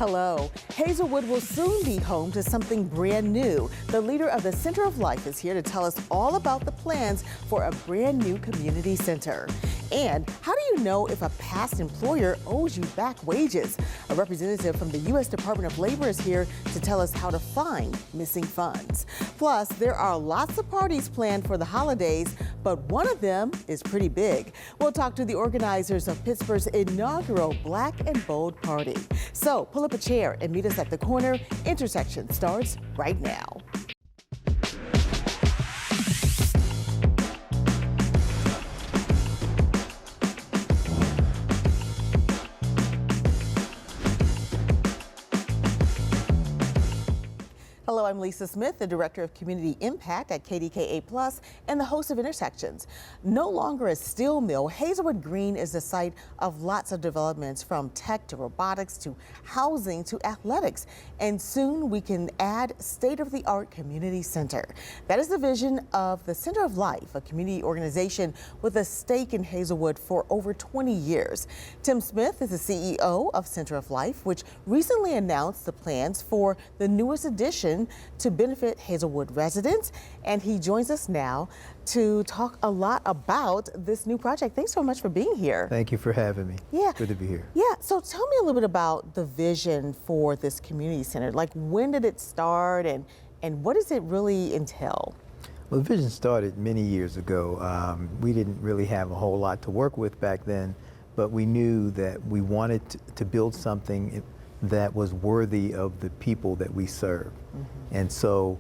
Hello. Hazelwood will soon be home to something brand new. The leader of the Center of Life is here to tell us all about the plans for a brand new community center. And how do you know if a past employer owes you back wages? A representative from the U.S. Department of Labor is here to tell us how to find missing funds. Plus, there are lots of parties planned for the holidays, but one of them is pretty big. We'll talk to the organizers of Pittsburgh's inaugural Black and Bold party. So pull up a chair and meet us at the corner. Intersection starts right now. Hello, I'm Lisa Smith, the Director of Community Impact at KDKA+, and the host of Intersections. No longer a steel mill, Hazelwood Green is the site of lots of developments, from tech to robotics to housing to athletics. And soon we can add state-of-the-art community center. That is the vision of the Center of Life, a community organization with a stake in Hazelwood for over 20 years. Tim Smith is the CEO of Center of Life, which recently announced the plans for the newest addition to benefit Hazelwood residents, and he joins us now to talk a lot about this new project. Thanks so much for being here. Thank you for having me. Yeah. Good to be here. Yeah, so tell me a little bit about the vision for this community center. Like, when did it start and what does it really entail? Well, the vision started many years ago. We didn't really have a whole lot to work with back then, but we knew that we wanted to build something that was worthy of the people that we serve. Mm-hmm. And so,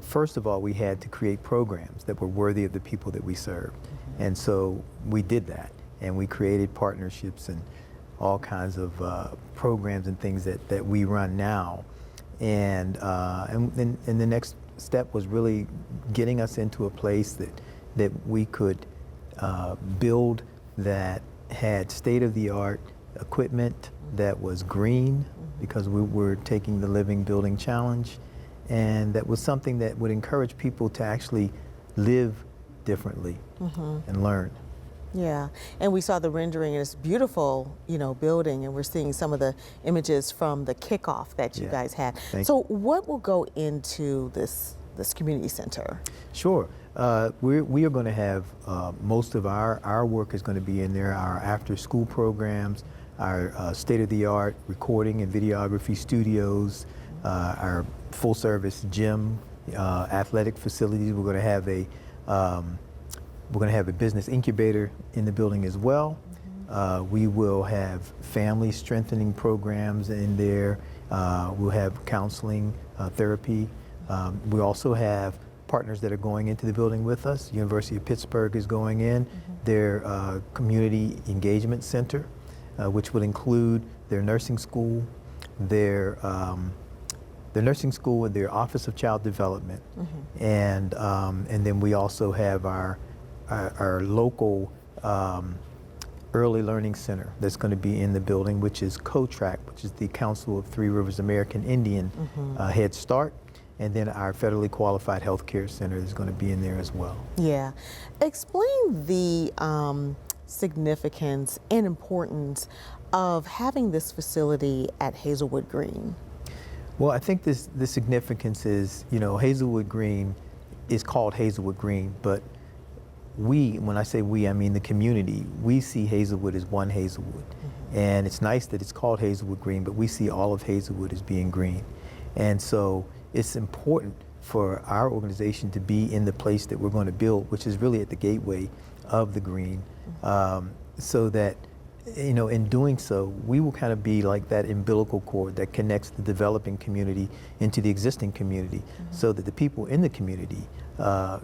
first of all, we had to create programs that were worthy of the people that we serve. Mm-hmm. And so we did that, and we created partnerships and all kinds of programs and things that we run now. And the next step was really getting us into a place that we could build that had state-of-the-art equipment that was green, because we were taking the Living Building Challenge, and that was something that would encourage people to actually live differently and learn. Yeah, and we saw the rendering in this beautiful, building, and we're seeing some of the images from the kickoff that you guys had. So what will go into this community center? Sure. We are going to have most of our work is going to be in there, our after-school programs, our state-of-the-art recording and videography studios, our full-service gym, athletic facilities. We're going to have a business incubator in the building as well. We will have family strengthening programs in there. We'll have counseling, therapy. We also have partners that are going into the building with us. University of Pittsburgh is going in. Their community engagement center, which will include their nursing school, their nursing school and their Office of Child Development, and then we also have our local early learning center that's going to be in the building, which is COTRAC, which is the Council of Three Rivers American Indian Head Start. And then our federally qualified healthcare center is going to be in there as well. Yeah. Explain the significance and importance of having this facility at Hazelwood Green. Well, I think the significance is, Hazelwood Green is called Hazelwood Green, but when I say we, I mean the community, we see Hazelwood as one Hazelwood. And it's nice that it's called Hazelwood Green, but we see all of Hazelwood as being green. And so it's important for our organization to be in the place that we're going to build, which is really at the gateway of the green, so that, in doing so, we will kind of be like that umbilical cord that connects the developing community into the existing community, so that the people in the community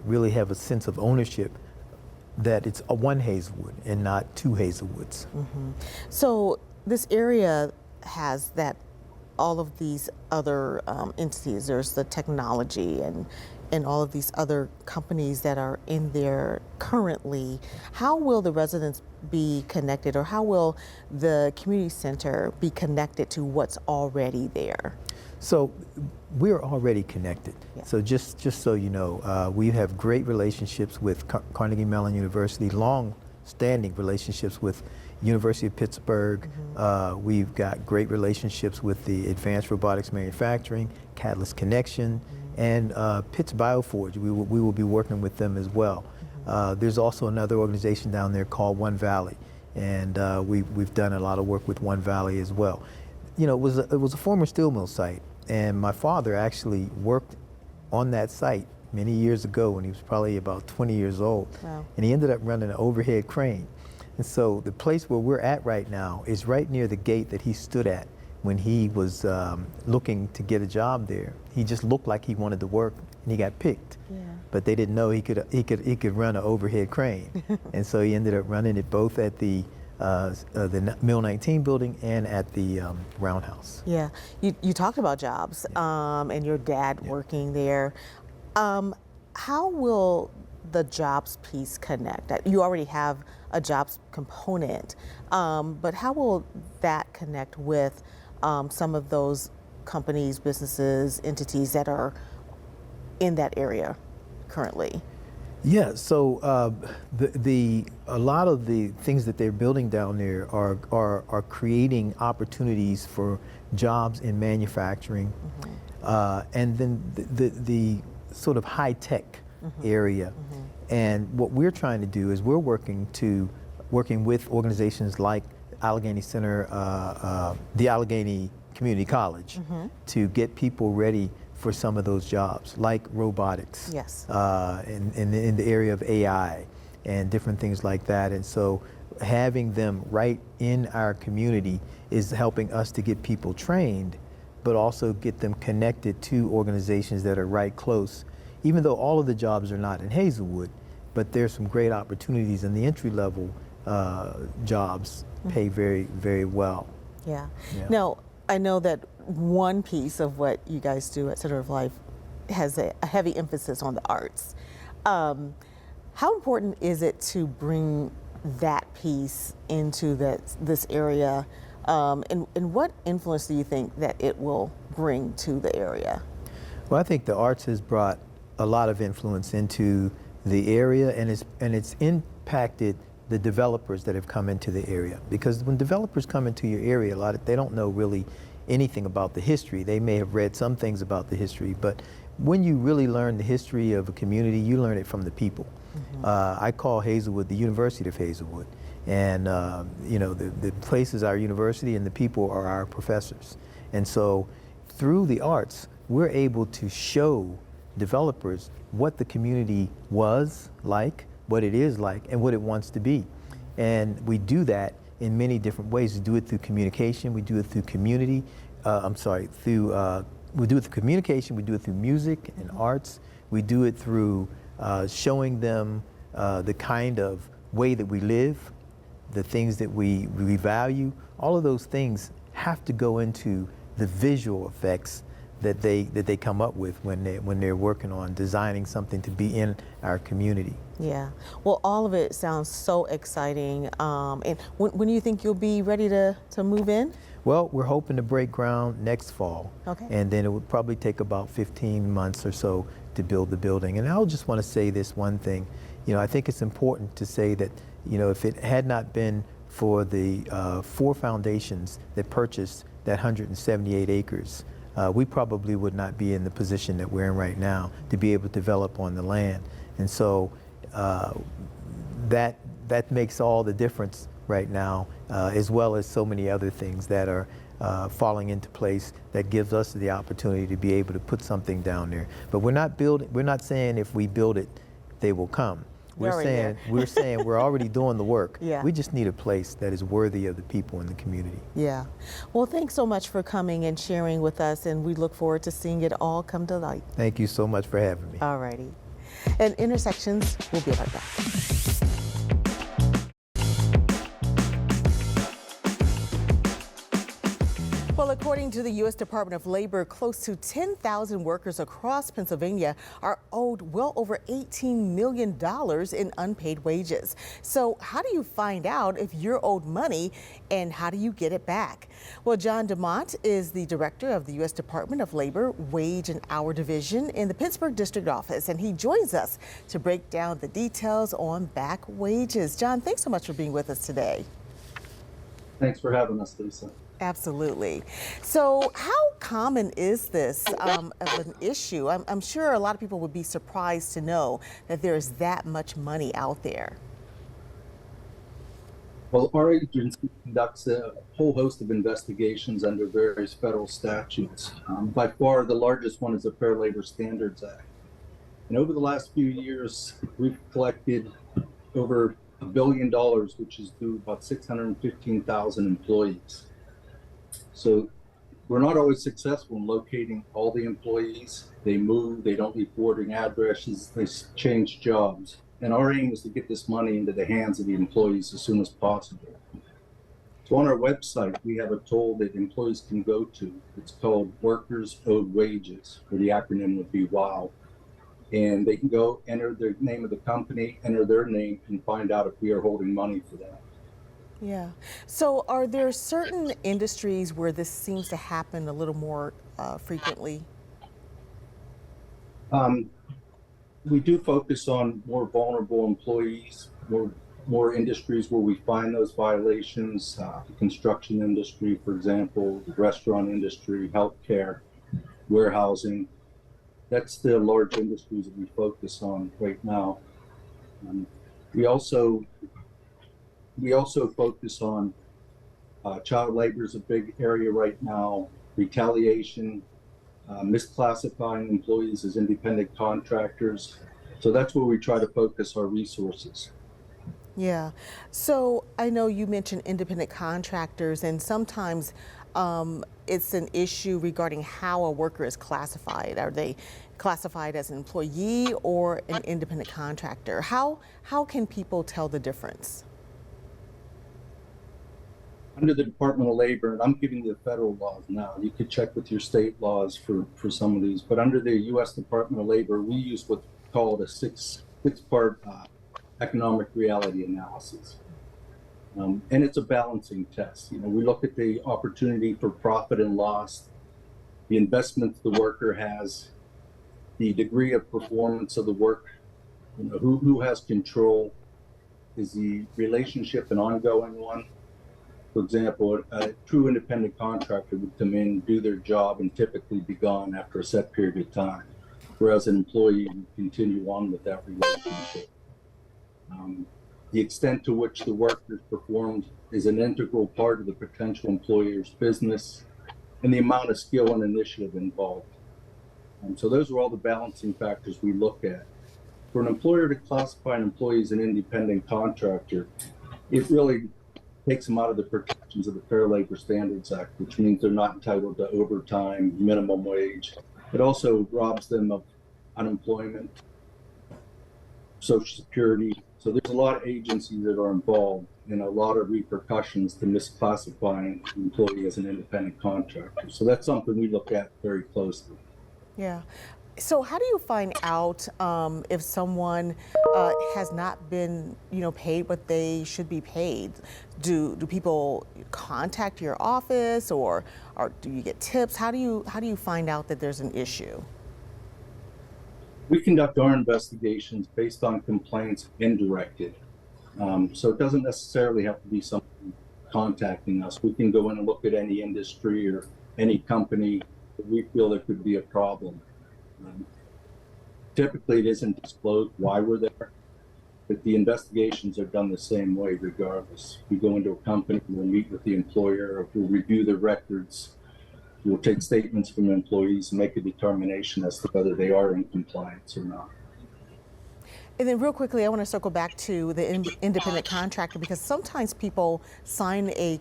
really have a sense of ownership, that it's one Hazelwood and not two Hazelwoods. So this area has all of these other entities. There's the technology and all of these other companies that are in there currently. How will the residents be connected, or how will the community center be connected to what's already there? So we're already connected. So just so you know, we have great relationships with Carnegie Mellon University, long-standing relationships with University of Pittsburgh. We've got great relationships with the Advanced Robotics Manufacturing, Catalyst Connection, and Pitts Bioforge. We will be working with them as well. There's also another organization down there called One Valley, and we've done a lot of work with One Valley as well. You know, it was a former steel mill site, and my father actually worked on that site many years ago when he was probably about 20 years old. Wow. And he ended up running an overhead crane. And so the place where we're at right now is right near the gate that he stood at when he was looking to get a job there. He just looked like he wanted to work, and he got picked. Yeah. But they didn't know he could run an overhead crane. And so he ended up running it both at the Mill 19 building and at the Roundhouse. Yeah, you talked about jobs and your dad working there. How will the jobs piece connect? You already have a jobs component, but how will that connect with some of those companies, businesses, entities that are in that area currently? Yeah, so a lot of the things that they're building down there are creating opportunities for jobs in manufacturing, and then the sort of high tech area. And what we're trying to do is we're working with organizations like Allegheny Center, the Allegheny Community College, to get people ready for some of those jobs, like robotics, Yes. in the area of AI and different things like that. And so having them right in our community is helping us to get people trained, but also get them connected to organizations that are right close, even though all of the jobs are not in Hazelwood, but there's some great opportunities, and the entry-level jobs pay very, very well. Yeah. Yeah. Now, I know that one piece of what you guys do at Center of Life has a heavy emphasis on the arts. How important is it to bring that piece into this area, and what influence do you think that it will bring to the area? Well, I think the arts has brought a lot of influence into the area, and it's impacted the developers that have come into the area. Because when developers come into your area, they don't know really anything about the history. They may have read some things about the history, but when you really learn the history of a community, you learn it from the people. I call Hazelwood the University of Hazelwood, and you know, the place is our university, and the people are our professors. And so through the arts, we're able to show developers what the community was like, what it is like, and what it wants to be. And we do that in many different ways. We do it through communication, we do it through community, we do it through communication, we do it through music and arts, we do it through showing them the kind of way that we live, the things that we value. All of those things have to go into the visual effects that they come up with when they're working on designing something to be in our community. Yeah. Well, all of it sounds so exciting. And when do you think you'll be ready to move in? Well, we're hoping to break ground next fall. Okay. And then it would probably take about 15 months or so to build the building. And I'll just want to say this one thing. You know, I think it's important to say that, you know, if it had not been for the 4 foundations that purchased that 178 acres, we probably would not be in the position that we're in right now to be able to develop on the land. And so that makes all the difference right now, as well as so many other things that are falling into place that gives us the opportunity to be able to put something down there. But we're not saying if we build it, they will come. We're saying we're already doing the work. Yeah. We just need a place that is worthy of the people in the community. Yeah. Well, thanks so much for coming and sharing with us, and we look forward to seeing it all come to light. Thank you so much for having me. All righty. And Intersections, we'll be right back. Well, according to the U.S. Department of Labor, close to 10,000 workers across Pennsylvania are owed well over $18 million in unpaid wages. So how do you find out if you're owed money, and how do you get it back? Well, John Dumont is the director of the U.S. Department of Labor Wage and Hour Division in the Pittsburgh District Office, and he joins us to break down the details on back wages. John, thanks so much for being with us today. Thanks for having us, Lisa. Absolutely. So, how common is this of an issue? I'm sure a lot of people would be surprised to know that there's that much money out there. Well, our agency conducts a whole host of investigations under various federal statutes. By far, the largest one is the Fair Labor Standards Act. And over the last few years, we've collected over $1 billion, which is due about 615,000 employees. So we're not always successful in locating all the employees. They move, they don't leave forwarding addresses, they change jobs. And our aim is to get this money into the hands of the employees as soon as possible. So on our website, we have a tool that employees can go to. It's called Workers Owed Wages, or the acronym would be WOW. And they can go enter the name of the company, enter their name, and find out if we are holding money for them. Yeah. So, are there certain industries where this seems to happen a little more frequently? We do focus on more vulnerable employees, more industries where we find those violations, the construction industry, for example, the restaurant industry, healthcare, warehousing. That's the large industries that we focus on right now. We also focus on child labor is a big area right now, retaliation, misclassifying employees as independent contractors. So that's where we try to focus our resources. Yeah. So I know you mentioned independent contractors, and sometimes it's an issue regarding how a worker is classified. Are they classified as an employee or an independent contractor? How can people tell the difference? Under the Department of Labor, and I'm giving you the federal laws now, you could check with your state laws for some of these, but under the U.S. Department of Labor, we use what's called a six-part economic reality analysis. And it's a balancing test. You know, we look at the opportunity for profit and loss, the investment the worker has, the degree of performance of the work, you know, who has control, is the relationship an ongoing one? For example, a true independent contractor would come in, do their job, and typically be gone after a set period of time, whereas an employee would continue on with that relationship. The extent to which the work is performed is an integral part of the potential employer's business, and the amount of skill and initiative involved. So those are all the balancing factors we look at. For an employer to classify an employee as an independent contractor, it really takes them out of the protections of the Fair Labor Standards Act, which means they're not entitled to overtime, minimum wage. It also robs them of unemployment, Social Security. So there's a lot of agencies that are involved and a lot of repercussions to misclassifying an employee as an independent contractor. So that's something we look at very closely. Yeah. So how do you find out if someone has not been, paid what they should be paid? Do people contact your office, or do you get tips? How do you find out that there's an issue? We conduct our investigations based on complaints indirected. So it doesn't necessarily have to be someone contacting us. We can go in and look at any industry or any company that we feel there could be a problem. Typically, it isn't disclosed why we're there, but the investigations are done the same way regardless. We go into a company, we'll meet with the employer, we'll review the records, we'll take statements from employees and make a determination as to whether they are in compliance or not. And then real quickly, I want to circle back to the independent contractor, because sometimes people sign a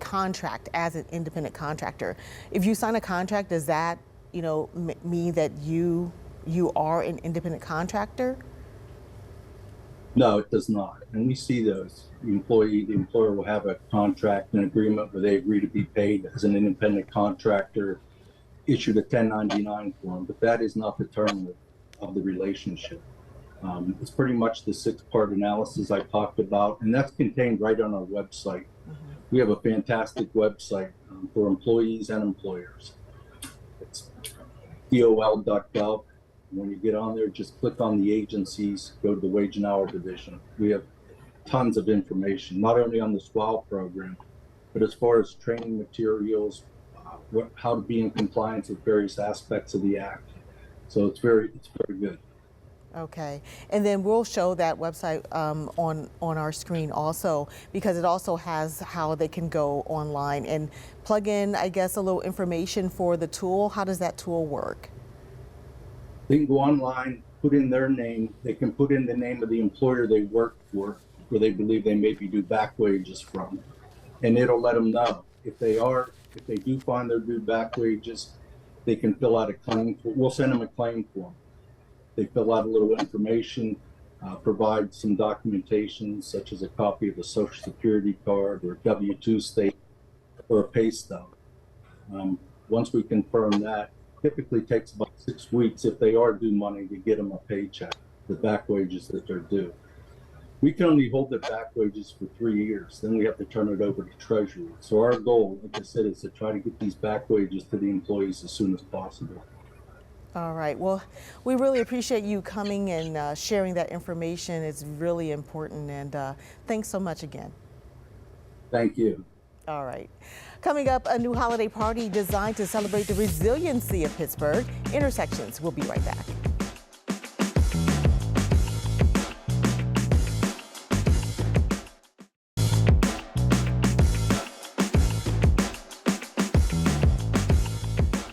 contract as an independent contractor. If you sign a contract, does that mean that you are an independent contractor? No, it does not. And we see those. The employer will have a contract, an agreement where they agree to be paid as an independent contractor, issued a 1099 form, but that is not determinative of the relationship. It's pretty much the six-part analysis I talked about, and that's contained right on our website. Mm-hmm. We have a fantastic website for employees and employers. It's DOL.gov. When you get on there, just click on the agencies, go to the wage and hour division. We have tons of information, not only on the SWAL program, But as far as training materials, how to be in compliance with various aspects of the act, so it's very good. Okay, and then we'll show that website on our screen also, because it also has how they can go online and plug in, I guess, a little information for the tool. How does that tool work? They can go online, put in their name. They can put in the name of the employer they work for, where they believe they maybe do back wages from, and it'll let them know if they do find they're due back wages. They can fill out a claim. We'll send them a claim form. They fill out a little information, provide some documentation, such as a copy of a Social Security card or a W-2 statement or a pay stub. Once we confirm that, typically takes about 6 weeks if they are due money to get them a paycheck, the back wages that they're due. We can only hold their back wages for 3 years. Then we have to turn it over to Treasury. So our goal, like I said, is to try to get these back wages to the employees as soon as possible. All right. Well, we really appreciate you coming and sharing that information. It's really important. And thanks so much again. Thank you. All right. Coming up, a new holiday party designed to celebrate the resiliency of Pittsburgh. Intersections. We'll be right back.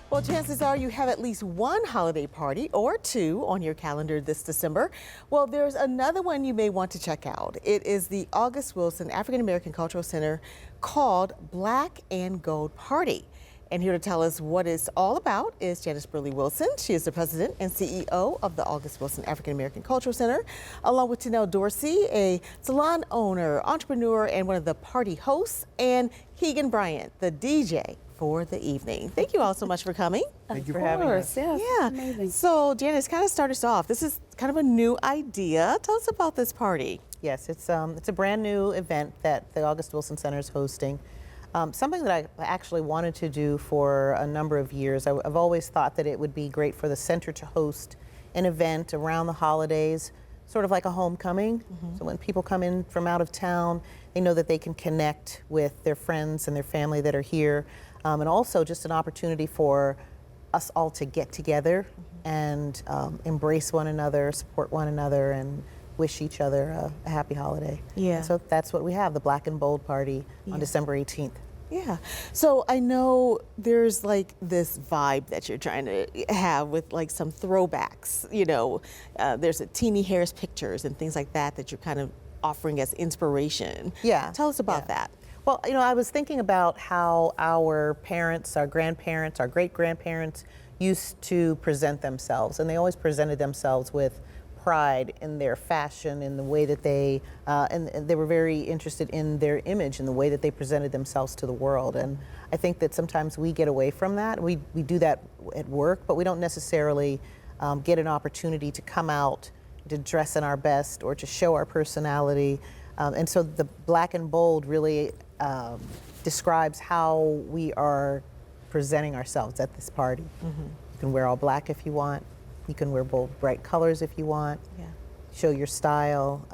Well, chances are you have at least one holiday party or two on your calendar this December. Well, there's another one you may want to check out. It is the August Wilson African American Cultural Center called Black and Gold Party. And here to tell us what it's all about is Janice Burley Wilson. She is the president and CEO of the August Wilson African American Cultural Center, along with Tanel Dorsey, a salon owner, entrepreneur, and one of the party hosts, and Keegan Bryant, the DJ for the evening. Thank you all so much for coming. Thank you for having us. Yes, Yeah. amazing. So Janice, kind of start us off. This is kind of a new idea. Tell us about this party. Yes, it's a brand new event that the August Wilson Center is hosting. Something that I actually wanted to do for a number of years. I've always thought that it would be great for the center to host an event around the holidays, sort of like a homecoming. So when people come in from out of town, they know that they can connect with their friends and their family that are here. And also just an opportunity for us all to get together and embrace one another, support one another, and wish each other a happy holiday. Yeah. And so that's what we have, the Black and Bold party on December 18th. Yeah. So I know there's like this vibe that you're trying to have with like some throwbacks, you know, there's a Teenie Harris pictures and things like that that you're kind of offering as inspiration. Yeah. Tell us about that. Well, you know, I was thinking about how our parents, our grandparents, our great-grandparents used to present themselves, and they always presented themselves with pride in their fashion, in the way that they, and they were very interested in their image and the way that they presented themselves to the world. And I think that sometimes we get away from that. We do that at work, but we don't necessarily get an opportunity to come out, to dress in our best, or to show our personality. And so the Black and Bold really describes how we are presenting ourselves at this party. You can wear all black if you want. You can wear bold, bright colors if you want. Yeah. Show your style.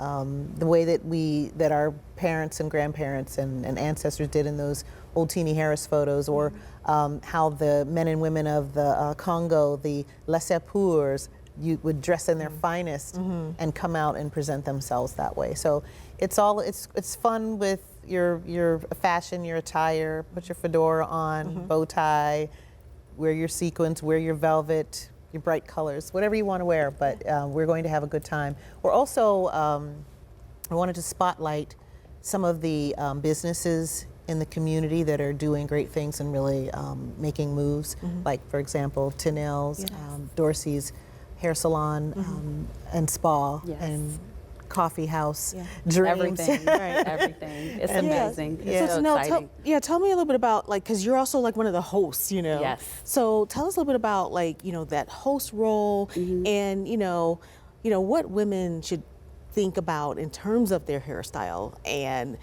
The way that our parents and grandparents and ancestors did in those old Teenie Harris photos, or how the men and women of the Congo, the laissez-pour, you would dress in their finest and come out and present themselves that way. So it's fun with your fashion, your attire. Put your fedora on, bow tie, wear your sequins, wear your velvet, your bright colors, whatever you want to wear. But we're going to have a good time. We're also I wanted to spotlight some of the businesses in the community that are doing great things and really making moves. Like, for example, Tanel's, Dorsey's hair salon and spa and coffee house, dreams. Everything, right? Everything. It's amazing. It's so exciting. Tell me a little bit about, like, because you're also like one of the hosts, you know. Yes. So tell us a little bit about, like, you know, that host role and you know what women should think about in terms of their hairstyle and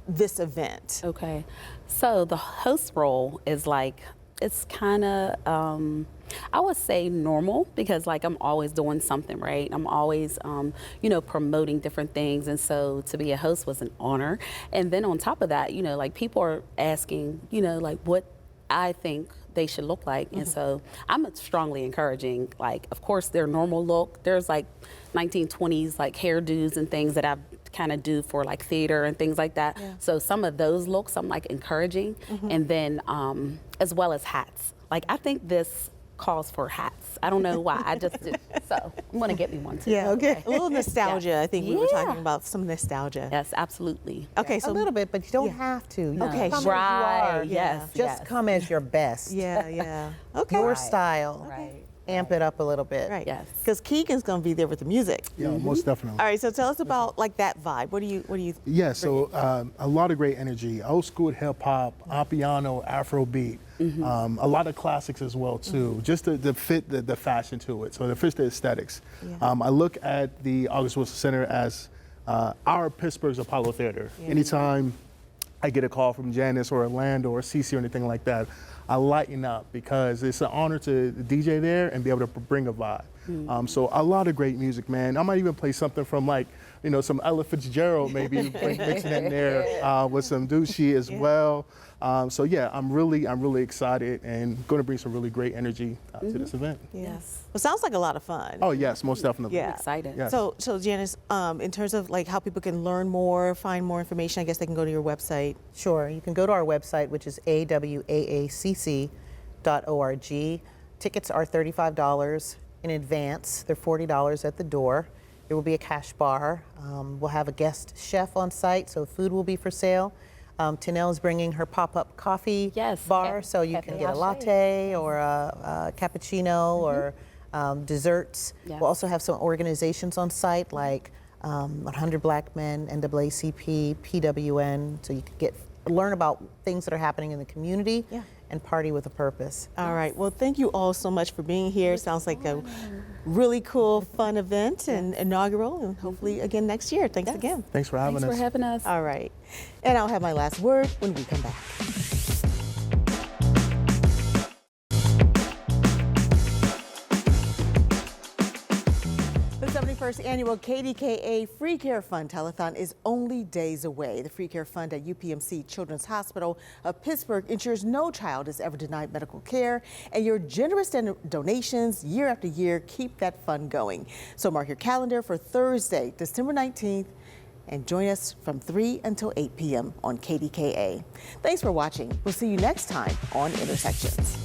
this event. Okay. So the host role is like it's kind of, I would say normal, because like I'm always doing something, right? I'm always, you know, promoting different things. And so to be a host was an honor. And then on top of that, you know, like people are asking, you know, like what I think they should look like. And so I'm strongly encouraging, like, of course, their normal look. There's like 1920s like hairdos and things that I kind of do for like theater and things like that. Yeah. So some of those looks I'm like encouraging. And then as well as hats. Like I think this calls for hats. I don't know why. I just did. So I'm gonna get me one too. Yeah, okay. A little nostalgia. Yeah. I think we were Yeah. talking about some nostalgia. Yes, absolutely. Okay, A so little bit, but you don't Yeah. have to. You Okay, come as sure. you are. Right. Yes. Just yes. come as your best. yeah. Okay. Your Right. style. Right. Amp it up a little bit. Right. Yes. Because Keegan's going to be there with the music. Yeah, most definitely. All right, so tell us about like that vibe. What do you Yeah, so a lot of great energy, old school hip hop, piano, Afrobeat, a lot of classics as well too, just to fit the fashion to it, so to fit the aesthetics. Yeah. I look at the August Wilson Center as our Pittsburgh's Apollo Theater. Yeah. Anytime I get a call from Janice or Orlando or Cece or anything like that, I lighten up because it's an honor to DJ there and be able to bring a vibe. So a lot of great music, man. I might even play something from like, you know, some Ella Fitzgerald, maybe mixing in there with some Ducci as well. So yeah, I'm really excited and going to bring some really great energy to this event. Yes. Well, sounds like a lot of fun. Oh yes, most definitely. Yeah. Excited. Yes. So Janice, in terms of like how people can learn more, find more information, I guess they can go to your website. Sure. You can go to our website, which is awaac.org. Tickets are $35 in advance. They're $40 at the door. There will be a cash bar. We'll have a guest chef on site, so food will be for sale. Tanel is bringing her pop-up coffee Yes, bar, ca- so you cafe can get a latte. latte or a cappuccino or desserts. Yes. We'll also have some organizations on site like 100 Black Men, NAACP, PWN, so you can learn about things that are happening in the community Yeah. and party with a purpose. All right. Well, thank you all so much for being here. Sounds like a really cool, fun event and inaugural, and hopefully again next year. Thanks again. Thanks for having Thanks us. for having us. All right. And I'll have my last word when we come back. The 71st annual KDKA Free Care Fund Telethon is only days away. The Free Care Fund at UPMC Children's Hospital of Pittsburgh ensures no child is ever denied medical care, and your generous donations year after year keep that fund going. So mark your calendar for Thursday, December 19th, and join us from 3 until 8 p.m. on KDKA. Thanks for watching. We'll see you next time on Intersections.